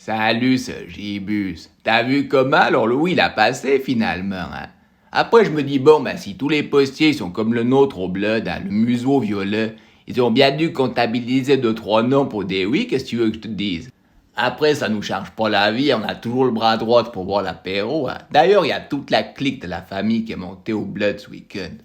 Salut ce Gibus. T'as vu comment alors Louis il a passé finalement, hein? Après je me dis bon si tous les postiers sont comme le nôtre au bled, hein, le museau violet, ils ont bien dû comptabiliser 2-3 noms pour des oui, qu'est-ce que tu veux que je te dise? Après ça nous change pas la vie, on a toujours le bras droit pour boire l'apéro, hein. D'ailleurs il y a toute la clique de la famille qui est montée au bled ce week-end.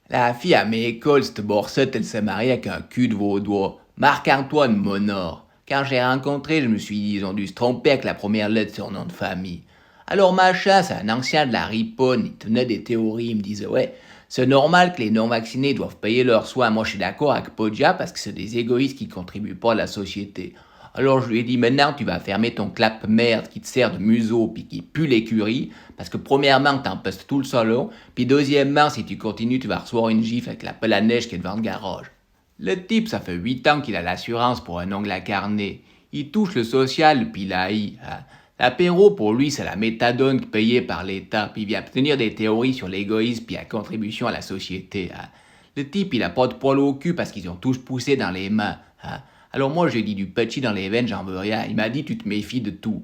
La fille à mes écoles, cette borsette, elle s'est mariée avec un cul de vaudois, Marc-Antoine Monor. Quand j'ai rencontré, je me suis dit, ils ont dû se tromper avec la première lettre de son nom de famille. Alors machin, c'est un ancien de la riponne, il tenait des théories, il me disait, ouais, c'est normal que les non-vaccinés doivent payer leurs soins. Moi je suis d'accord avec Podja parce que c'est des égoïstes qui contribuent pas à la société. Alors je lui ai dit, maintenant tu vas fermer ton clap merde qui te sert de museau puis qui pue l'écurie, parce que premièrement t'empestes tout le salon, puis deuxièmement si tu continues tu vas recevoir une gifle avec la pelle à neige qui est devant le garage. Le type, ça fait 8 ans qu'il a l'assurance pour un ongle à carnet. Il touche le social, puis l'AI. Hein. L'apéro, pour lui, c'est la méthadone payée par l'État, puis il vient tenir des théories sur l'égoïsme puis la contribution à la société. Hein. Le type, il a pas de poil au cul parce qu'ils ont tous poussé dans les mains. Hein. Alors moi, je lui ai dit du petit dans les veines, j'en veux rien. Il m'a dit, tu te méfies de tout.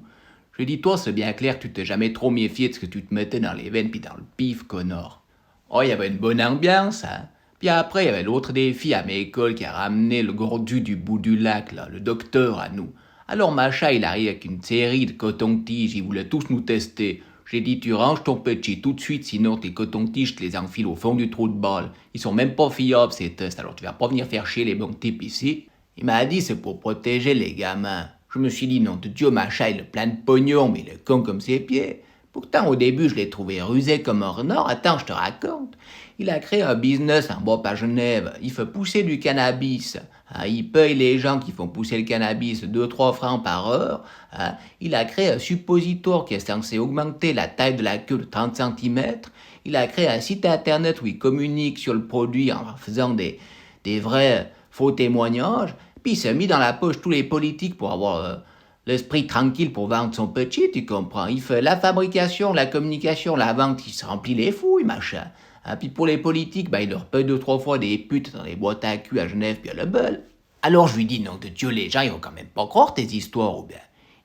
Je lui ai dit, toi, c'est bien clair que tu t'es jamais trop méfié de ce que tu te mettais dans les veines puis dans le pif, connard. Oh, il y avait une bonne ambiance, hein. Puis après, il y avait l'autre des filles à mes écoles qui a ramené le gordu du bout du lac, là, le docteur à nous. Alors machin, il arrive avec une série de coton-tiges, il voulait tous nous tester. J'ai dit, tu ranges ton petit tout de suite, sinon tes coton-tiges, je te les enfile au fond du trou de balle. Ils sont même pas fiables, ces tests, alors tu vas pas venir faire chier les bons types ici. Il m'a dit, c'est pour protéger les gamins. Je me suis dit, non de Dieu, machin, il est plein de pognon, mais il est con comme ses pieds. Pourtant, au début, je l'ai trouvé rusé comme un renard. Attends, je te raconte. Il a créé un business en bas à Genève. Il fait pousser du cannabis. Il paye les gens qui font pousser le cannabis 2-3 francs par heure. Il a créé un suppositoire qui est censé augmenter la taille de la queue de 30 cm. Il a créé un site internet où il communique sur le produit en faisant des vrais faux témoignages. Puis il s'est mis dans la poche tous les politiques pour avoir l'esprit tranquille pour vendre son petit, tu comprends. Il fait la fabrication, la communication, la vente, il se remplit les fouilles, machin. Puis pour les politiques, il leur paye 2-3 fois des putes dans les boîtes à cul à Genève puis à Le Beul. Alors je lui dis, non de Dieu, les gens, ils vont quand même pas croire tes histoires, ou bien.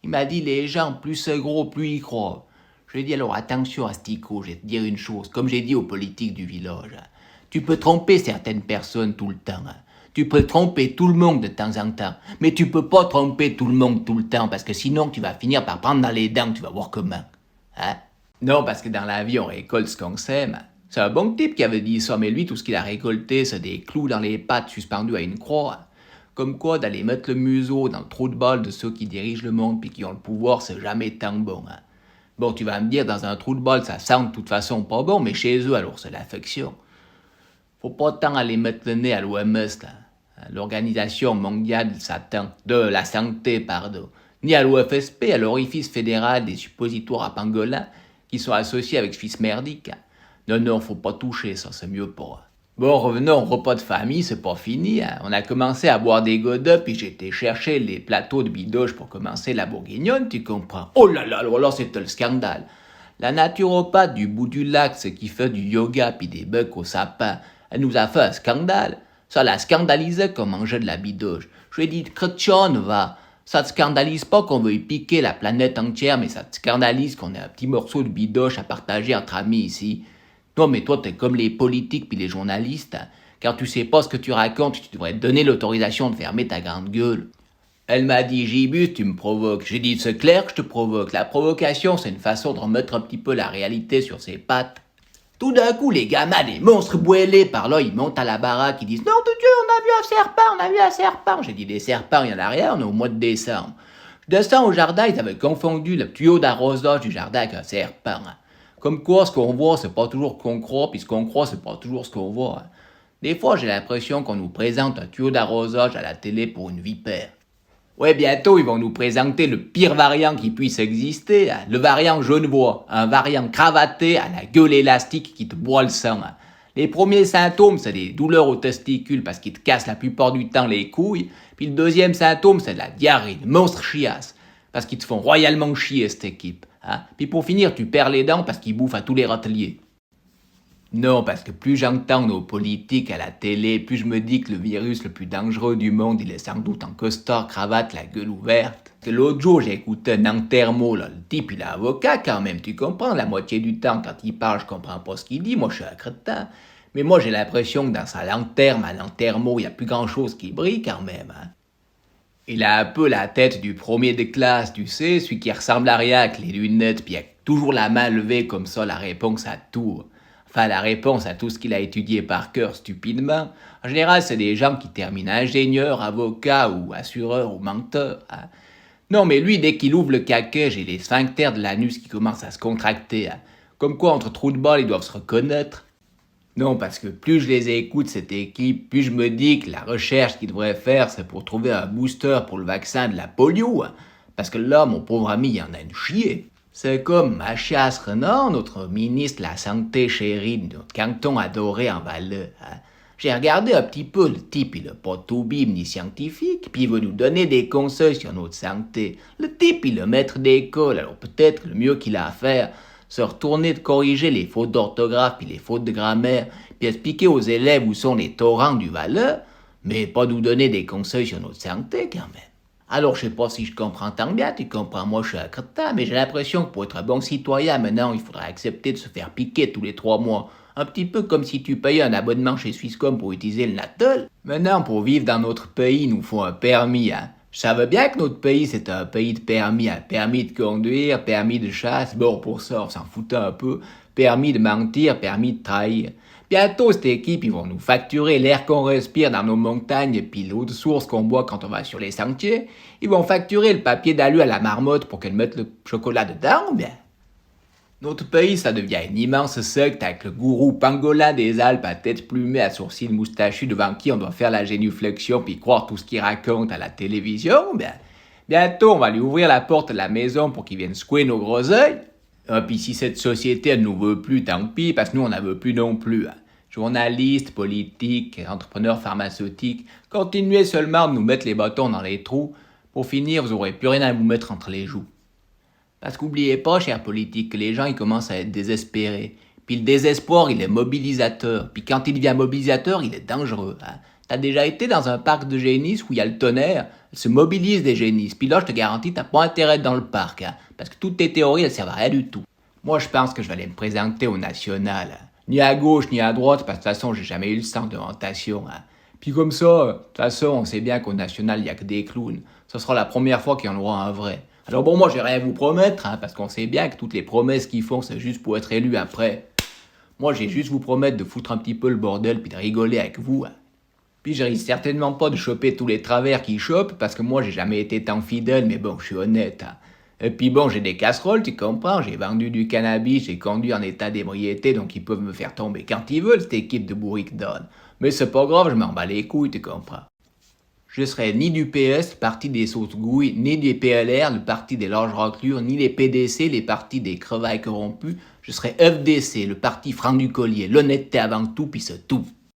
Il m'a dit, les gens, plus c'est gros, plus ils croient. Je lui ai dit, alors attention à Stico, je vais te dire une chose, comme j'ai dit aux politiques du village. Tu peux tromper certaines personnes tout le temps. Tu peux tromper tout le monde de temps en temps, mais tu peux pas tromper tout le monde tout le temps, parce que sinon tu vas finir par prendre dans les dents, tu vas voir comment. Hein? Non, parce que dans la vie on récolte ce qu'on sème. C'est un bon type qui avait dit ça, mais lui tout ce qu'il a récolté c'est des clous dans les pattes suspendus à une croix. Comme quoi d'aller mettre le museau dans le trou de balle de ceux qui dirigent le monde puis qui ont le pouvoir, c'est jamais tant bon. Hein? Bon, tu vas me dire, dans un trou de balle ça sent de toute façon pas bon, mais chez eux alors c'est l'affection. Faut pas tant aller mettre le nez à l'OMS, là. L'Organisation mondiale de la santé, ni à l'OFSP, à l'orifice fédéral des suppositoires à pangolin, qui sont associés avec ce fils merdique. Non, faut pas toucher ça, c'est mieux pas. Bon, revenons au repas de famille, c'est pas fini. Hein. On a commencé à boire des godets, puis j'ai été chercher les plateaux de bidoche pour commencer la bourguignonne, tu comprends. Oh là là, alors là, c'était le scandale. La naturopathe du bout du lac, ce qui fait du yoga puis des becs au sapin, elle nous a fait un scandale. Ça la scandalisait qu'on mangeait de la bidoche. Je lui ai dit, Chrétien, va, ça te scandalise pas qu'on veuille piquer la planète entière, mais ça te scandalise qu'on ait un petit morceau de bidoche à partager entre amis ici. Non, mais toi, t'es comme les politiques puis les journalistes. Hein. Quand tu sais pas ce que tu racontes, tu devrais te donner l'autorisation de fermer ta grande gueule. Elle m'a dit, Gibus, tu me provoques. J'ai dit, c'est clair que je te provoque. La provocation, c'est une façon de remettre un petit peu la réalité sur ses pattes. Tout d'un coup, les gamins, des monstres boilés par là, ils montent à la baraque, ils disent « Non, de Dieu, on a vu un serpent !» J'ai dit « Des serpents, il y en a rien, on est au mois de décembre. » Je descends au jardin, ils avaient confondu le tuyau d'arrosage du jardin avec un serpent. Comme quoi, ce qu'on voit, c'est pas toujours ce qu'on croit, puis ce qu'on croit, c'est pas toujours ce qu'on voit. Des fois, j'ai l'impression qu'on nous présente un tuyau d'arrosage à la télé pour une vipère. Ouais, bientôt, ils vont nous présenter le pire variant qui puisse exister, hein, le variant genevois, un variant cravaté à la gueule élastique qui te boit le sang. Hein. Les premiers symptômes, c'est des douleurs aux testicules parce qu'ils te cassent la plupart du temps les couilles. Puis le deuxième symptôme, c'est de la diarrhée, de monstre chiasse, parce qu'ils te font royalement chier, cette équipe. Hein. Puis pour finir, tu perds les dents parce qu'ils bouffent à tous les râteliers. Non, parce que plus j'entends nos politiques à la télé, plus je me dis que le virus le plus dangereux du monde, il est sans doute en costard, cravate, la gueule ouverte. Que l'autre jour, j'ai écouté un enterrement, là, le type, il est avocat quand même, tu comprends, la moitié du temps, quand il parle, je comprends pas ce qu'il dit, moi je suis un crétin. Mais moi j'ai l'impression que dans sa lanterne, à l'enterrement, il y a plus grand chose qui brille quand même, hein. Il a un peu la tête du premier de classe, tu sais, celui qui ressemble à rien avec les lunettes, puis il a toujours la main levée comme ça, la réponse à tout. Enfin, la réponse à tout ce qu'il a étudié par cœur stupidement. En général, c'est des gens qui terminent ingénieur, avocat ou assureur ou menteur, hein. Non, mais lui, dès qu'il ouvre le caquet, j'ai les sphincters de l'anus qui commencent à se contracter, hein. Comme quoi, entre trous de balle, ils doivent se reconnaître. Non, parce que plus je les écoute, cette équipe, plus je me dis que la recherche qu'ils devraient faire, c'est pour trouver un booster pour le vaccin de la polio, hein. Parce que là, mon pauvre ami, il y en a une chier. C'est comme Machias Renan, notre ministre de la Santé chérie de notre canton adoré en Valais, hein. J'ai regardé un petit peu le type, il n'a pas tout bim ni scientifique, puis il veut nous donner des conseils sur notre santé. Le type, il est maître d'école, alors peut-être le mieux qu'il a à faire, se retourner de corriger les fautes d'orthographe puis les fautes de grammaire, puis expliquer aux élèves où sont les torrents du Valais, mais pas nous donner des conseils sur notre santé quand même. Alors je sais pas si je comprends tant bien, tu comprends, moi je suis un crétin, mais j'ai l'impression que pour être un bon citoyen maintenant, il faudrait accepter de se faire piquer tous les 3 mois. Un petit peu comme si tu payais un abonnement chez Swisscom pour utiliser le Natel. Maintenant, pour vivre dans notre pays, il nous faut un permis, hein. Je savais bien que notre pays, c'était un pays de permis, hein. Permis de conduire, permis de chasse, bon, pour ça, on s'en foutait un peu. Permis de mentir, permis de trahir. Bientôt, cette équipe, ils vont nous facturer l'air qu'on respire dans nos montagnes et puis l'eau de source qu'on boit quand on va sur les sentiers. Ils vont facturer le papier d'alu à la marmotte pour qu'elle mette le chocolat dedans, bien. Notre pays, ça devient une immense secte avec le gourou pangolin des Alpes à tête plumée, à sourcils moustachus devant qui on doit faire la génuflexion puis croire tout ce qu'il raconte à la télévision, bien. Bientôt, on va lui ouvrir la porte de la maison pour qu'il vienne secouer nos gros yeux. Ah, puis si cette société, elle nous veut plus, tant pis, parce que nous, on n'en veut plus non plus, hein. Journalistes, politiques, entrepreneurs pharmaceutiques, continuez seulement de nous mettre les bâtons dans les trous. Pour finir, vous n'aurez plus rien à vous mettre entre les joues. Parce qu'oubliez pas, chers politiques, que les gens ils commencent à être désespérés. Puis le désespoir, il est mobilisateur. Puis quand il devient mobilisateur, il est dangereux, hein. T'as déjà été dans un parc de génisses où il y a le tonnerre, elles se mobilisent des génisses. Puis là, je te garantis, t'as pas intérêt à être dans le parc, hein, parce que toutes tes théories, elles servent à rien du tout. Moi, je pense que je vais aller me présenter au national, hein. Ni à gauche, ni à droite, parce que de toute façon, j'ai jamais eu le sens d'orientation, hein. Puis comme ça, de toute façon, on sait bien qu'au national, il y a que des clowns. Ce sera la première fois qu'il y en aura un vrai. Alors bon, moi, j'ai rien à vous promettre, hein, parce qu'on sait bien que toutes les promesses qu'ils font, c'est juste pour être élu après. Moi, j'ai juste vous promettre de foutre un petit peu le bordel puis de rigoler avec vous, hein. Puis je risque certainement pas de choper tous les travers qu'ils chopent, parce que moi, j'ai jamais été tant fidèle, mais bon, je suis honnête, hein. Et puis bon, j'ai des casseroles, tu comprends, j'ai vendu du cannabis, j'ai conduit en état d'ébriété, donc ils peuvent me faire tomber quand ils veulent, cette équipe de bourriques d'âne. Mais c'est pas grave, je m'en bats les couilles, tu comprends. Je serai ni du PS, le parti des sauces-gouilles, ni des PLR, le parti des larges raclures, ni les PDC, les partis des crevailles corrompus. Je serai FDC, le parti franc du collier, l'honnêteté avant tout, puis c'est tout.